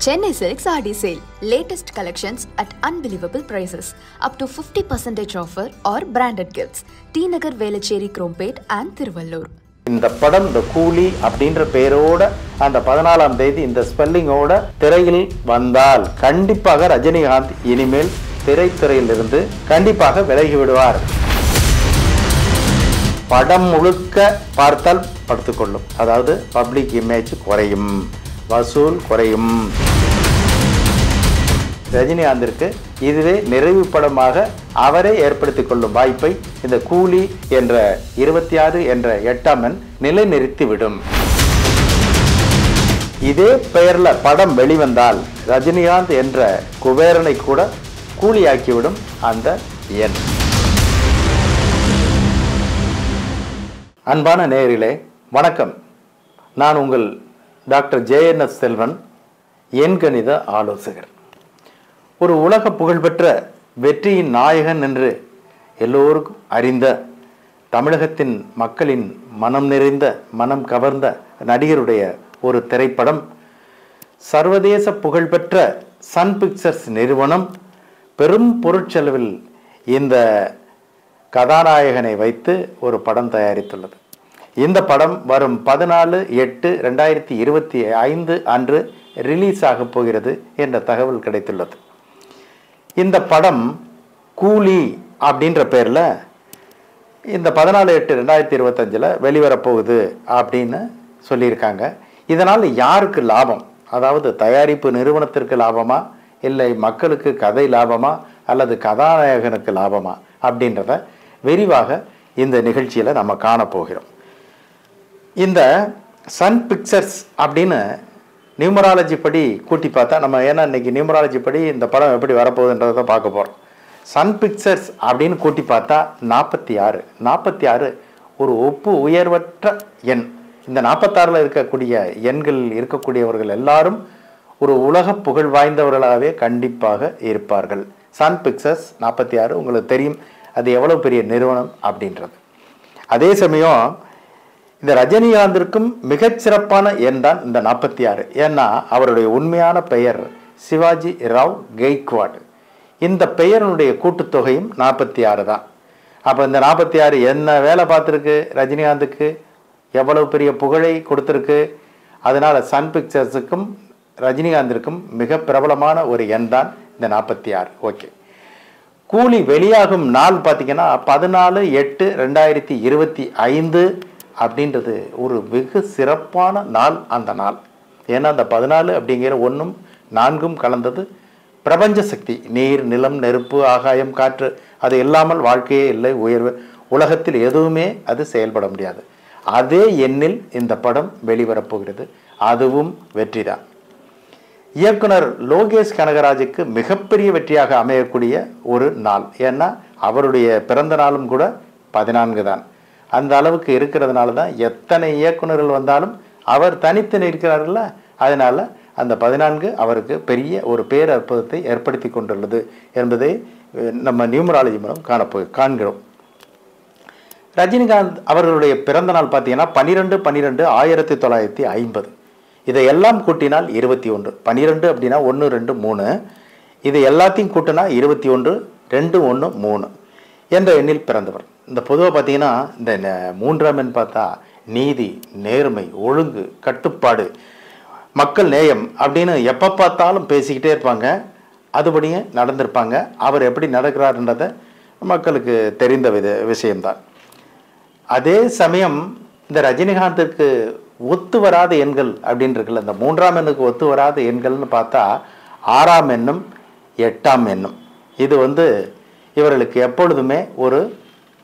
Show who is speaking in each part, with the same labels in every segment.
Speaker 1: Chennai Silks RD sale. Latest collections at unbelievable prices. Up to 50% offer or branded gifts. T Nagar Velachery Krompet and Thiruvallur.
Speaker 2: இந்த படம் இந்த கூலி அப்படின்ற பேரோட அந்த 14ஆம் தேதி இந்த ஸ்பெல்லிங்கோட திரையில் வந்தால் கண்டிப்பாக ரஜினிகாந்த் இனிமேல் திரைத்துறையிலிருந்து கண்டிப்பாக விலகி விடுவார். படம் முழுக்க பார்த்தால் படுத்துக்கொள்ளும். அதாவது பப்ளிக் இமேஜ் குறையும், வசூல் குறையும். ரஜினிகாந்திற்கு இதுவே நிறைவு படமாக அவரே ஏற்படுத்திக் கொள்ளும் வாய்ப்பை இந்த கூலி என்ற 26 என்ற 8ஆம் எண் நிலைநிறுத்திவிடும். இதே பெயர்ல படம் வெளிவந்தால் ரஜினிகாந்த் என்ற குபேரனை கூட கூலியாக்கிவிடும் அந்த எண். அன்பான நேயர்களே வணக்கம். நான் உங்கள் டாக்டர் JNS செல்வன், எண்கணித ஆலோசகர். ஒரு உலக புகழ்பெற்ற வெற்றியின் நாயகன் என்று எல்லோருக்கும் அறிந்த, தமிழகத்தின் மக்களின் மனம் நிறைந்த மனம் கவர்ந்த நடிகருடைய ஒரு திரைப்படம் சர்வதேச புகழ்பெற்ற சன் பிக்சர்ஸ் நிறுவனம் பெரும் பொருட்செலவில் இந்த கதாநாயகனை வைத்து ஒரு படம் தயாரித்துள்ளது. இந்த படம் வரும் 14/8/2025 அன்று ரிலீஸ் ஆக போகிறது என்ற தகவல் கிடைத்துள்ளது. இந்த படம் கூலி அப்படின்ற பேரில் இந்த 14/8/2025 வெளிவரப்போகுது அப்படின்னு சொல்லியிருக்காங்க. இதனால் யாருக்கு லாபம்? அதாவது தயாரிப்பு நிறுவனத்திற்கு லாபமா, இல்லை மக்களுக்கு கதை லாபமா, அல்லது கதாநாயகனுக்கு லாபமா அப்படின்றத விரிவாக இந்த நிகழ்ச்சியில் நம்ம காணப்போகிறோம். இந்த சன் பிக்சர்ஸ் அப்படின்னு நியூமராலஜி படி கூட்டி பார்த்தா நம்ம, ஏன்னா இன்னைக்கு நியூமராலஜி படி இந்த படம் எப்படி வரப்போகுதுன்றதை தான் பார்க்க போகிறோம். சன் பிக்சர்ஸ் அப்படின்னு கூட்டி பார்த்தா 46 ஒரு ஒப்பு உயர்வற்ற எண். இந்த 46ல் இருக்கக்கூடிய எண்கள் இருக்கக்கூடியவர்கள் எல்லாரும் ஒரு உலக புகழ் வாய்ந்தவர்களாகவே கண்டிப்பாக இருப்பார்கள். சன் பிக்சர்ஸ் 46 உங்களுக்கு தெரியும் அது எவ்வளோ பெரிய நிறுவனம் அப்படின்றது. அதே சமயம் இந்த ரஜினிகாந்திற்கும் மிகச்சிறப்பான எண் தான் இந்த 46. ஏன்னா அவருடைய உண்மையான பெயர் சிவாஜி ராவ் கெய்க்வாட். இந்த பெயருடைய கூட்டுத்தொகையும் 46 தான். அப்போ இந்த 46 என்ன வேலை பார்த்துருக்கு, ரஜினிகாந்துக்கு எவ்வளவு பெரிய புகழை கொடுத்துருக்கு. அதனால் சன் பிக்சர்ஸுக்கும் ரஜினிகாந்திற்கும் மிக பிரபலமான ஒரு எண் தான் இந்த 46. ஓகே, கூலி வெளியாகும் நாள் பார்த்தீங்கன்னா 14/8/2025 அப்படின்றது ஒரு வெகு சிறப்பான நாள். அந்த நாள் ஏன்னா அந்த 14 அப்படிங்கிற 1ம் 4ம் கலந்தது பிரபஞ்ச சக்தி. நீர், நிலம், நெருப்பு, ஆகாயம், காற்று அது இல்லாமல் வாழ்க்கையே இல்லை, உயர்வு உலகத்தில் எதுவுமே அது செயல்பட முடியாது. அதே எண்ணில் இந்த படம் வெளிவரப்போகிறது. அதுவும் வெற்றி தான். இயக்குனர் லோகேஷ் கனகராஜுக்கு மிகப்பெரிய வெற்றியாக அமையக்கூடிய ஒரு நாள். ஏன்னா அவருடைய பிறந்த நாளும் கூட 14 தான். அந்த அளவுக்கு இருக்கிறதுனால தான் எத்தனை இயக்குநர்கள் வந்தாலும் அவர் தனித்து நிற்கிறார்கள. அதனால அந்த 14 அவருக்கு பெரிய ஒரு பேரற்புதத்தை ஏற்படுத்தி கொண்டுள்ளது என்பதை நம்ம நியூமராலஜி மூலம் காண்கிறோம். ரஜினிகாந்த் அவர்களுடைய பிறந்த நாள் பார்த்தீங்கன்னா 12/12/1950. இதையெல்லாம் கூட்டினால் 21. 12 அப்படின்னா 1 2 3. இது எல்லாத்தையும் கூட்டினா 21 2 1 3 என்ற எண்ணில் பிறந்தவர். இந்த பொதுவாக பார்த்தீங்கன்னா இந்த 3ஆம் எண் பார்த்தா நீதி, நேர்மை, ஒழுங்கு, கட்டுப்பாடு, மக்கள் நேயம் அப்படின்னு எப்போ பார்த்தாலும் பேசிக்கிட்டே இருப்பாங்க. அதுபடியே நடந்திருப்பாங்க. அவர் எப்படி நடக்கிறாருன்றதை மக்களுக்கு தெரிந்த விஷயம்தான். அதே சமயம் இந்த ரஜினிகாந்திற்கு ஒத்து வராத எண்கள் அப்படின்னு இருக்குல்ல, இந்த 3ஆம் எண்ணுக்கு ஒத்து வராத எண்கள்னு பார்த்தா 6ஆம் எண்ணும் 8ஆம் எண்ணும். இது இவர்களுக்கு எப்பொழுதுமே ஒரு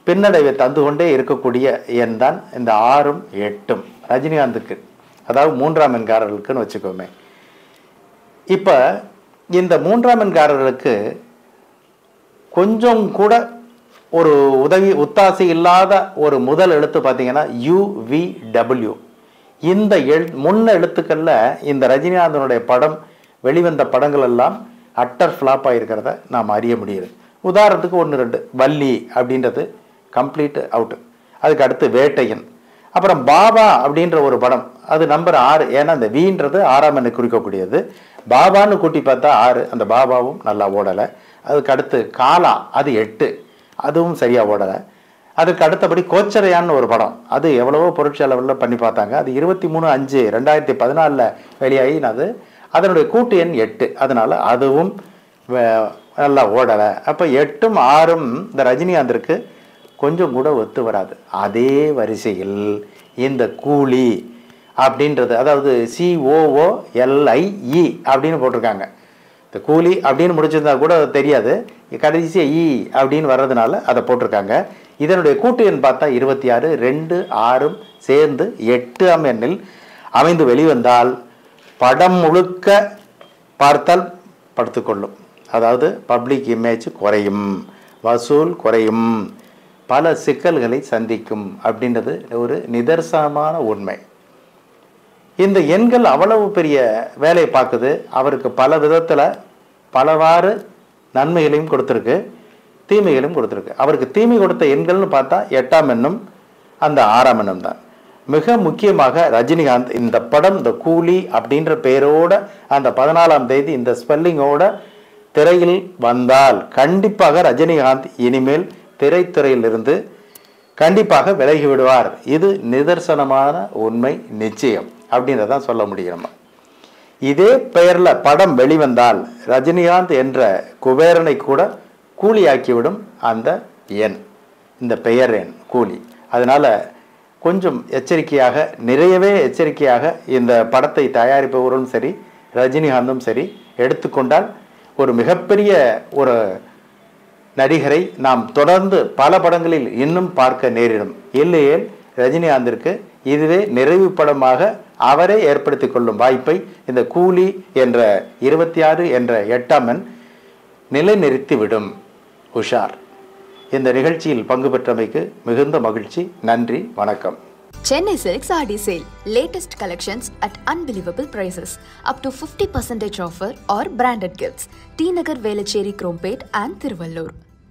Speaker 2: பின்னடைவை தந்து கொண்டே இருக்கக்கூடிய எண் தான் இந்த 6ம் 8ம் ரஜினிகாந்துக்கு, அதாவது 3ஆம் எண்காரர்களுக்குன்னு வச்சுக்கோமே. இப்போ இந்த 3ஆம் எண்காரர்களுக்கு கொஞ்சம் கூட ஒரு ஒத்தாசை இல்லாத ஒரு முதல் எழுத்து பார்த்தீங்கன்னா UVW. இந்த முன்ன எழுத்துக்களில் இந்த ரஜினிகாந்தனுடைய படம் வெளிவந்த படங்கள் எல்லாம் அட்டர் ஃப்ளாப் ஆகிருக்கிறத நாம் அறிய முடியுது. உதாரணத்துக்கு 1 2 வள்ளி அப்படின்றது கம்ப்ளீட் அவுட்டு. அதுக்கு அடுத்து வேட்டையன், அப்புறம் பாபா அப்படின்ற ஒரு படம், அது நம்பர் 6. ஏன்னா அந்த வீன்றது 6ஆம் எண்ணை குறிக்கக்கூடியது. பாபான்னு கூட்டி பார்த்தா 6, அந்த பாபாவும் நல்லா ஓடலை. அதுக்கு அடுத்து காலா, அது 8, அதுவும் சரியாக ஓடலை. அதுக்கு அடுத்தபடி கோச்சரையான்னு ஒரு படம், அது எவ்வளவோ பொருட்செலவில் பண்ணி பார்த்தாங்க. அது 23/5/2014 வெளியாகினது. அதனுடைய கூட்டு எண் 8, அதனால் அதுவும் நல்லா ஓடலை. அப்போ 8ம் 6ம் இந்த ரஜினிகாந்திற்கு கொஞ்சம் கூட ஒத்து வராது. அதே வரிசையில் இந்த கூலி அப்படின்றது, அதாவது COOLIE அப்படின்னு போட்டிருக்காங்க. இந்த கூலி அப்படின்னு முடிச்சிருந்தா கூட தெரியாது, கடைசியாக இ அப்படின்னு வர்றதுனால அதை போட்டிருக்காங்க. இதனுடைய கூட்டு எண் பார்த்தா 26, 2 6ம் சேர்ந்து 8ஆம் எண்ணில் அமைந்து வெளிவந்தால் படம் முழுக்க பார்த்தால் படுத்துக்கொள்ளும். அதாவது பப்ளிக் இமேஜ் குறையும், வசூல் குறையும், பல சிக்கல்களை சந்திக்கும் அப்படின்றது ஒரு நிதர்சனமான உண்மை. இந்த எண்கள் அவ்வளவு பெரிய வேலையை பார்க்குது. அவருக்கு பல விதத்தில் பலவாறு நன்மைகளையும் கொடுத்துருக்கு, தீமைகளையும் கொடுத்துருக்கு. அவருக்கு தீமை கொடுத்த எண்கள்னு பார்த்தா 8ஆம் எண்ணும் அந்த 6ஆம் எண்ணும் தான். மிக முக்கியமாக ரஜினிகாந்த் இந்த படம், இந்த கூலி அப்படின்ற பெயரோட அந்த 14ஆம் தேதி இந்த ஸ்பெல்லிங்கோட திரையில் வந்தால் கண்டிப்பாக ரஜினிகாந்த் இனிமேல் திரைத்துறையிலிருந்து கண்டிப்பாக விலகி விடுவார். இது நிதர்சனமான உண்மை, நிச்சயம் அப்படின்றதான் சொல்ல முடியும். இதே பெயரில் படம் வெளிவந்தால் ரஜினிகாந்த் என்ற குபேரனை கூட கூலியாக்கிவிடும் அந்த எண், இந்த பெயர் எண் கூலி. அதனால் கொஞ்சம் எச்சரிக்கையாக, நிறையவே எச்சரிக்கையாக இந்த படத்தை தயாரிப்பவரும் சரி, ரஜினிகாந்தும் சரி எடுத்துக்கொண்டால் ஒரு மிகப்பெரிய ஒரு நடிகரை நாம் தொடர்ந்து பல படங்களில் இன்னும் பார்க்க நேரிடும். இல்லையே ரஜினிகாந்திற்கு இதுவே நிறைவு படமாக அவரே ஏற்படுத்தி கொள்ளும் வாய்ப்பை இந்த கூலி என்ற 26 என்ற 8ஆம் எண் நிலைநிறுத்திவிடும். உஷார். இந்த நிகழ்ச்சியில் பங்கு பெற்றமைக்கு மிகுந்த மகிழ்ச்சி. நன்றி, வணக்கம்.
Speaker 1: Chennai Silks RD Sale. Latest collections at unbelievable prices. Up to 50% offer or branded gifts. T Nagar, Velachery, Krompet and Thiruvallur.